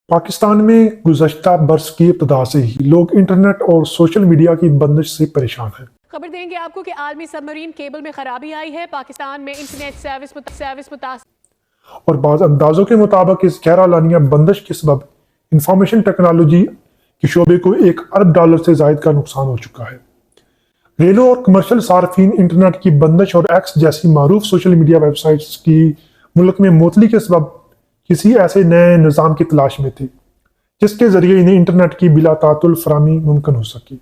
पाकिस्तान में गुज़श्ता बरस की इब्तिदा से ही लोग इंटरनेट और सोशल मीडिया की बंदिश से परेशान हैं। खबर देंगे आपको कि आलमी सबमरीन केबल में खराबी आई है। पाकिस्तान में इंटरनेट सर्विस मुतासर और बाज़ अंदाजों के मुताबिक इस गैर-एलानिया बंदिश के सबब इंफॉर्मेशन टेक्नोलॉजी के शोबे को $1 अरब से ज़ायद का नुकसान हो चुका है। घरेलू और कमर्शियल सार्फिन इंटरनेट की बंदिश और एक्स जैसी मारूफ सोशल मीडिया वेबसाइट्स की मुल्क में मुअत्तली के सबब किसी ऐसे नए निज़ाम की तलाश में थे जिसके जरिए इन्हें इंटरनेट की बिला तातुल फराहमी मुमकिन हो सकी।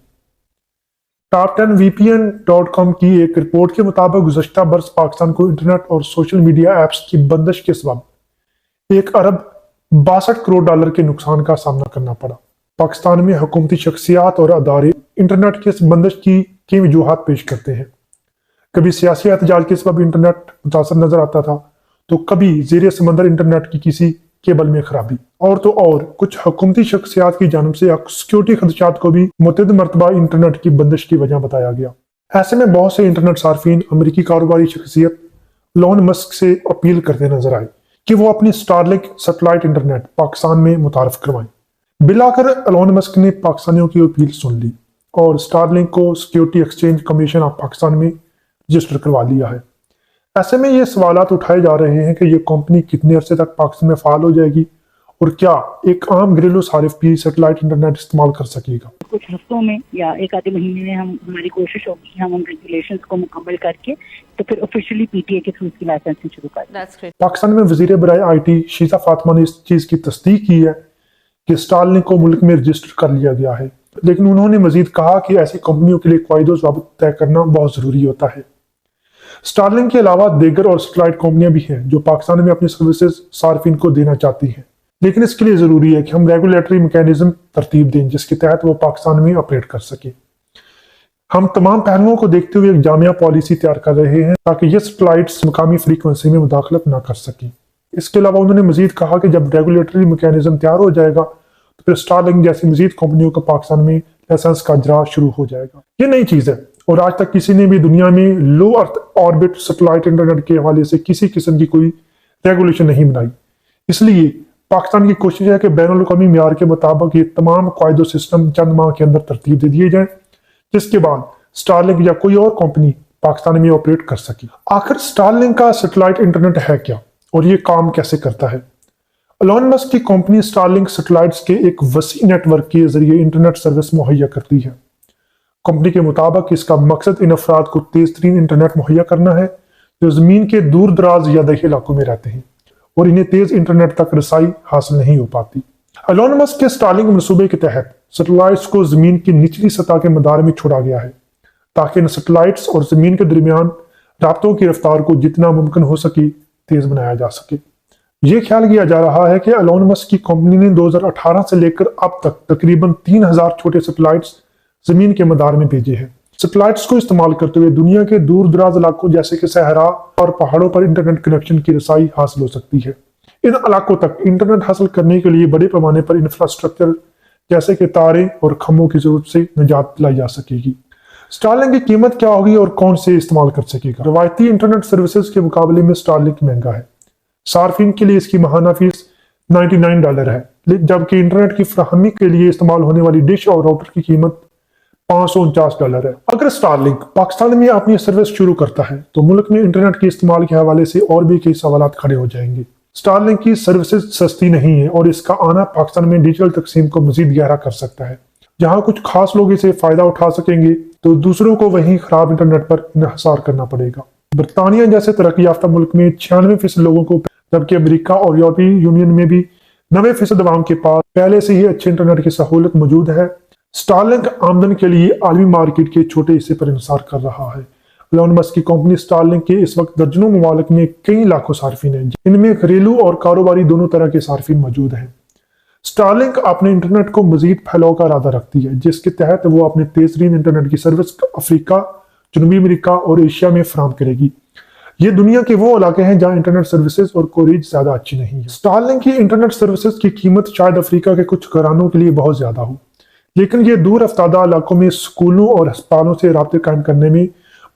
top10vpn.com की एक रिपोर्ट के मुताबिक गुज़श्ता बरस पाकिस्तान को इंटरनेट और सोशल मीडिया एप्स की बंदिश के सबब $1 अरब 62 करोड़ के नुकसान का सामना करना पड़ा। पाकिस्तान में हुकूमती शख्सियात और अदारे इंटरनेट की इस बंदिश की कई वजूहात पेश करते हैं। कभी सियासी एहतजाज के सबब इंटरनेट मुतासर नजर आता था, तो कभी ज़ेरे समंदर इंटरनेट की किसी केबल में खराबी, और कुछ हुकूमती शख्सियात की जानिब से सिक्योरिटी खदशात को भी मुतअद्दिद मरतबा इंटरनेट की बंदिश की वजह बताया गया। ऐसे में बहुत से इंटरनेट सार्फिन अमरीकी कारोबारी शख्सियत एलन मस्क से अपील करते नजर आए कि वो अपनी स्टारलिंक सैटेलाइट इंटरनेट पाकिस्तान में मुतारफ करवाएं। बिलाकर एलन मस्क ने पाकिस्तानियों की अपील सुन ली और स्टारलिंक को security exchange commission of Pakistan में रजिस्टर करवा लिया है। ऐसे में ये सवालात उठाए जा रहे हैं कि ये कंपनी कितने अरसे तक पाकिस्तान में फाल हो जाएगी और क्या एक आम घरेलू सारिफ भी सैटेलाइट इंटरनेट इस्तेमाल कर सकेगा। कुछ हफ्तों में या एक आधे महीने में हमारी कोशिश होगी कि हम उन रेगुलेशंस को मुकम्मल करके तो फिर ऑफिशियली पीटीए के थ्रू इसकी लाइसेंसिंग शुरू करें। पाकिस्तान में वज़ीर बराए IT शीजा फातिमा ने इस चीज़ की तस्दीक की है कि स्टारलिंक को मुल्क में रजिस्टर कर लिया गया है, लेकिन उन्होंने मजीद कहा कि ऐसी कंपनियों के लिए क़वाइद व ज़ाबित तय करना बहुत ज़रूरी होता है। स्टारलिंक के अलावा दीगर और सैटेलाइट कंपनियां भी हैं जो पाकिस्तान में अपनी सर्विसेज सार्फिन को देना चाहती हैं, लेकिन इसके लिए ज़रूरी है कि हम रेगुलेटरी मैकेनिज्म तरतीब दें जिसके तहत वो पाकिस्तान में ऑपरेट कर सके। हम तमाम पहलुओं को देखते हुए एक जामिया पॉलिसी तैयार कर रहे हैं ताकि ये सैटेलाइट्स मकामी फ्रीक्वेंसी में मुदाखलत न कर सकें। इसके अलावा उन्होंने मजीद कहा कि जब रेगुलेटरी मैकेनिज्म तैयार हो जाएगा तो फिर स्टारलिंक जैसी मजीद कंपनियों को पाकिस्तान में लाइसेंस का इजरा शुरू हो जाएगा। ये नई चीज़ है और आज तक किसी ने भी दुनिया में लो अर्थ ऑर्बिट सैटेलाइट इंटरनेट के हवाले से किसी किस्म की कोई रेगुलेशन नहीं बनाई। इसलिए पाकिस्तान की कोशिश है कि बैनुल अक़वामी मेयार के मुताबिक ये तमाम क़वाइद सिस्टम चंद माह के अंदर तरतीब दे दिए जाएं, जिसके बाद स्टारलिंक या कोई और कंपनी पाकिस्तान में ऑपरेट कर सके। आखिर स्टारलिंक का सैटेलाइट इंटरनेट है क्या और ये काम कैसे करता है? एलन मस्क की कंपनी स्टारलिंक सैटेलाइट्स के एक वसी नेटवर्क के जरिए इंटरनेट सर्विस मुहैया करती है। कंपनी के मुताबिक इसका मकसद इन अफराद को तेज तरीन इंटरनेट मुहैया करना है जो ज़मीन के दूर दराज या दही इलाकों में रहते हैं और इन्हें तेज इंटरनेट तक रसाई हासिल नहीं हो पाती। एलन मस्क के स्टारलिंक मनसूबे के तहत सैटेलाइट्स को ज़मीन की निचली सतह के मदार में छोड़ा गया है ताकि इन सैटेलाइट्स और ज़मीन के दरमियान राब्तों की रफ्तार को जितना मुमकिन हो सके तेज बनाया जा सके। ये ख्याल किया जा रहा है कि एलन मस्क की कंपनी ने 2018 से लेकर अब तक तकरीबन 3000 छोटे सैटेलाइट्स जमीन के मदार में भेजे हैं। सैटेलाइट्स को इस्तेमाल करते हुए दुनिया के दूर दराज इलाकों जैसे कि सहरा और पहाड़ों पर इंटरनेट कनेक्शन की रसाई हासिल हो सकती है। इन इलाकों तक इंटरनेट हासिल करने के लिए बड़े पैमाने पर इंफ्रास्ट्रक्चर जैसे कि तारे और खंभों की जरूरत से निजात दिलाई जा सकेगी। स्टारलिंक की कीमत क्या होगी और कौन से इस्तेमाल कर सकेगा? रवायती इंटरनेट सर्विसेज के मुकाबले में स्टारलिंक महंगा है। सार्फिन के लिए इसकी माहाना फीस $99 है, जबकि इंटरनेट की फराहमी के लिए इस्तेमाल होने वाली डिश और राउटर की कीमत $549 है। अगर स्टारलिंक पाकिस्तान में अपनी सर्विस शुरू करता है तो मुल्क में इंटरनेट के इस्तेमाल के हवाले से और भी कई सवालात खड़े हो जाएंगे। स्टारलिंक की सर्विसेज सस्ती नहीं है और इसका आना पाकिस्तान में डिजिटल तकसीम को मजीद गहरा कर सकता है। जहां कुछ खास लोग इसे फायदा उठा सकेंगे तो दूसरों को वहीं खराब इंटरनेट पर इन्हिसार करना पड़ेगा। बरतानिया जैसे तरक्की याफ्ता मुल्क में 96% लोगों को, जबकि अमेरिका और यूरोपीय यूनियन में भी 90% अवाम के पास पहले से ही अच्छे इंटरनेट की सहूलत मौजूद है। स्टारलिंक आमदन के लिए आलमी मार्केट के छोटे हिस्से पर इंसार कर रहा है। एलन मस्क की कंपनी स्टारलिंक के इस वक्त दर्जनों ममालिक में कई लाखों सार्फिन हैं, इनमें घरेलू और कारोबारी दोनों तरह के सार्फिन मौजूद हैं। स्टारलिंक अपने इंटरनेट को मजीद फैलाव का इरादा रखती है, जिसके तहत वो अपने तेज तरीन इंटरनेट की सर्विस अफ्रीका, जनूबी अमेरिका और एशिया में फराहम करेगी। ये दुनिया के वो इलाके हैं जहां इंटरनेट सर्विसेज और कवरेज ज्यादा अच्छी नहीं है। स्टारलिंक की इंटरनेट सर्विसेज की कीमत शायद अफ्रीका के कुछ घरानों के लिए बहुत ज्यादा हो, लेकिन ये दूर अफ्तादा इलाकों में स्कूलों और अस्पतालों से राब्ते कायम करने में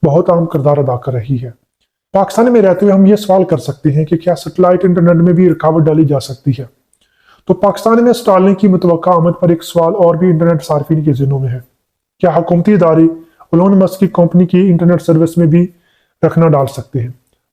बहुत अहम किरदार अदा कर रही है। पाकिस्तान में रहते हुए हम ये सवाल कर सकते हैं कि क्या सैटेलाइट इंटरनेट में भी रुकावट डाली जा सकती है? تو پاکستان میں اسٹارلنک کی متوقع آمد پر ایک سوال اور بھی انٹرنیٹ صارفین کے ذہنوں میں ہے۔ کیا حکومتی ادارے ایلون مسک کی کمپنی کی انٹرنیٹ سروس میں بھی رکھنا ڈال سکتے ہیں؟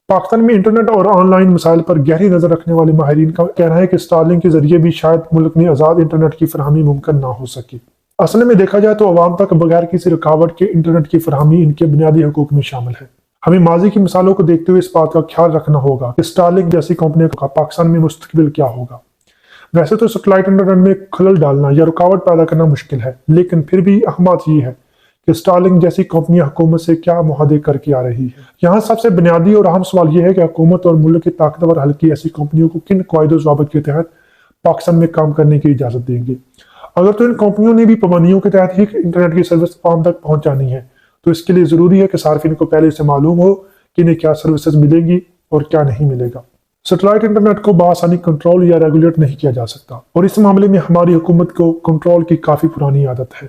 پاکستان میں انٹرنیٹ اور آن لائن مسائل پر گہری نظر رکھنے والے ماہرین کا کہنا ہے کہ اسٹارلنک کے ذریعے بھی شاید ملک میں آزاد انٹرنیٹ کی فراہمی ممکن نہ ہو سکے۔ اصل میں دیکھا جائے تو عوام تک بغیر کسی رکاوٹ کے انٹرنیٹ کی فراہمی ان کے بنیادی حقوق میں شامل ہے۔ ہمیں ماضی کی مثالوں کو دیکھتے ہوئے اس بات کا خیال رکھنا ہوگا کہ اسٹارلنک جیسی کمپنی کا پاکستان میں مستقبل کیا ہوگا۔ ویسے تو سیٹلائٹ انٹرنیٹ میں خلل ڈالنا یا رکاوٹ پیدا کرنا مشکل ہے، لیکن پھر بھی اہم بات یہ ہے کہ اسٹارلنک جیسی کمپنی حکومت سے کیا معاہدے کر کے آ رہی ہے۔ یہاں سب سے بنیادی اور اہم سوال یہ ہے کہ حکومت اور ملک کے طاقتور حلقے ایسی کمپنیوں کو کن قواعد و ضوابط کے تحت پاکستان میں کام کرنے کی اجازت دیں گے۔ اگر تو ان کمپنیوں نے بھی پابندیوں کے تحت ہی انٹرنیٹ کی سروس عوام تک پہنچانی ہے تو اس کے لیے ضروری ہے کہ صارفین کو پہلے سے معلوم ہو کہ انہیں کیا سروسز ملیں گی اور کیا نہیں ملے گا۔ سیٹلائٹ انٹرنیٹ کو بآسانی کنٹرول یا ریگولیٹ نہیں کیا جا سکتا، اور اس معاملے میں ہماری حکومت کو کنٹرول کی کافی پرانی عادت ہے۔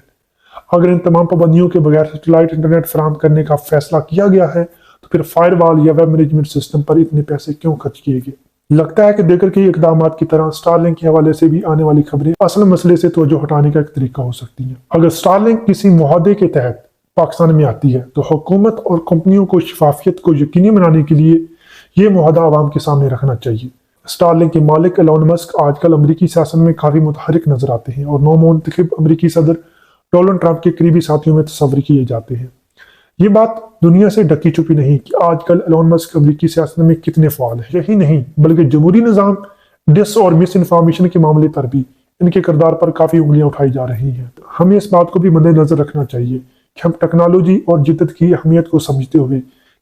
اگر ان تمام پابندیوں کے بغیر سیٹلائٹ انٹرنیٹ فراہم کرنے کا فیصلہ کیا گیا ہے تو پھر فائر وال یا ویب مینجمنٹ سسٹم پر اتنے پیسے کیوں خرچ کیے گئے؟ لگتا ہے کہ دیگر کے اقدامات کی طرح اسٹارلنک کے حوالے سے بھی آنے والی خبریں اصل مسئلے سے توجہ ہٹانے کا ایک طریقہ ہو سکتی ہیں۔ اگر اسٹارلنک کسی معاہدے کے تحت پاکستان میں آتی ہے تو حکومت اور کمپنیوں کو شفافیت کو یقینی بنانے کے لیے یہ معاہدہ عوام کے سامنے رکھنا چاہیے۔ اسٹارلنک کے مالک ایلون مسک آج کل امریکی سیاست میں کافی متحرک نظر آتے ہیں اور نومنتخب امریکی صدر ڈونلڈ ٹرمپ کے قریبی ساتھیوں میں تصور کیے جاتے ہیں۔ یہ بات دنیا سے ڈکی چھپی نہیں کہ آج کل ایلون مسک امریکی سیاست میں کتنے فعال ہیں۔ یہی نہیں بلکہ جمہوری نظام، ڈس اور مس انفارمیشن کے معاملے پر بھی ان کے کردار پر کافی انگلیاں اٹھائی جا رہی ہیں۔ ہمیں اس بات کو بھی مد نظر رکھنا چاہیے کہ ہم ٹیکنالوجی اور جدت کی اہمیت کو سمجھتے ہوئے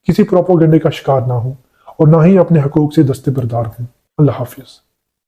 کسی پروپیگنڈے کا شکار نہ ہوں اور نہ ہی اپنے حقوق سے دستبردار ہوں۔ اللہ حافظ۔